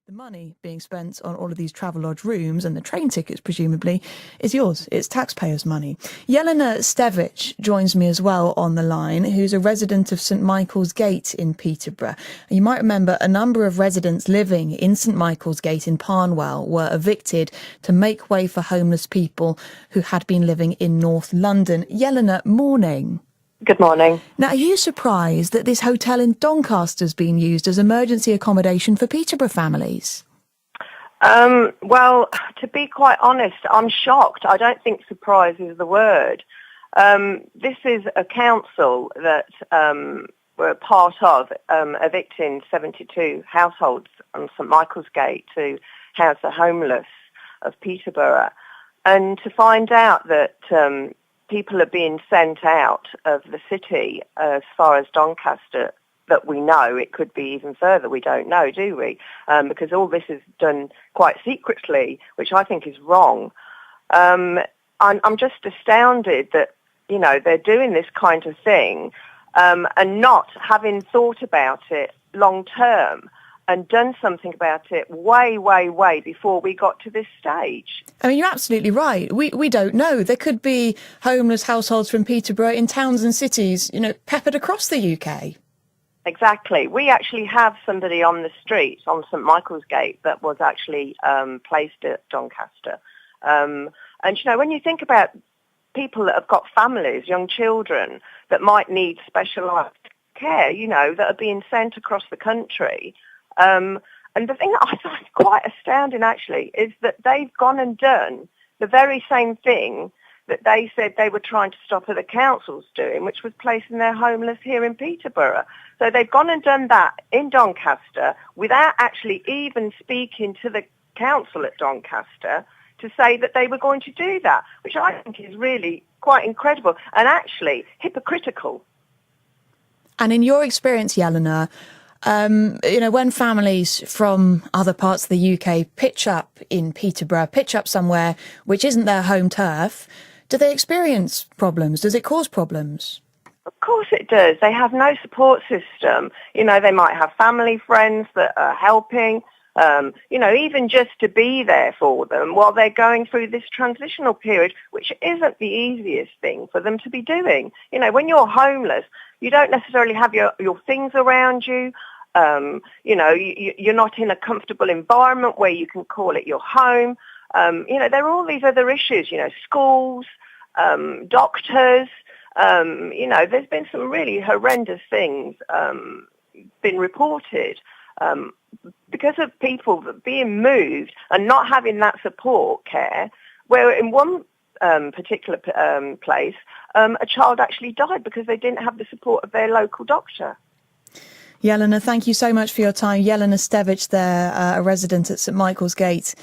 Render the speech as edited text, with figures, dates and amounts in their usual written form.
The money being spent on all of these Travelodge rooms and the train tickets, presumably, is yours. It's taxpayers' money. Jelana Stevic joins me as well on the line, who's a resident of St Michael's Gate in Peterborough. You might remember a number of residents living in St Michael's Gate in Parnwell were evicted to make way for homeless people who had been living in North London. Jelana, morning. Good morning. Now, are you surprised that this hotel in Doncaster has been used as emergency accommodation for Peterborough families? Well, to be quite honest, I'm shocked. I don't think surprise is the word. This is a council that we're part of, evicting 72 households on St Michael's Gate to house the homeless of Peterborough. And to find out that people are being sent out of the city as far as Doncaster, that we know, it could be even further, we don't know, do we? Because all this is done quite secretly, which I think is wrong. I'm just astounded that, you know, they're doing this kind of thing and not having thought about it long term and done something about it way before we got to this stage. I mean, you're absolutely right. We don't know. There could be homeless households from Peterborough in towns and cities, you know, peppered across the UK. Exactly. We actually have somebody on the street on St Michael's Gate that was actually placed at Doncaster. And, you know, when you think about people that have got families, young children, that might need specialised care, you know, that are being sent across the country. And the thing that I find quite astounding, actually, is that they've gone and done the very same thing that they said they were trying to stop other councils doing, which was placing their homeless here in Peterborough. So they've gone and done that in Doncaster without actually even speaking to the council at Doncaster to say that they were going to do that, which I think is really quite incredible and actually hypocritical. And in your experience, Jelana, you know, when families from other parts of the UK pitch up in Peterborough, pitch up somewhere which isn't their home turf, do they experience problems? Does it cause problems? Of course it does. They have no support system. You know, they might have family, friends that are helping, you know, even just to be there for them while they're going through this transitional period, which isn't the easiest thing for them to be doing. You know, when you're homeless, you don't necessarily have your things around you. You know, you're not in a comfortable environment where you can call it your home. You know, there are all these other issues, you know, schools, doctors. You know, there's been some really horrendous things been reported because of people being moved and not having that support care, where in one particular place, a child actually died because they didn't have the support of their local doctor. Jelana, thank you so much for your time. Jelana Stevic there, a resident at St Michael's Gate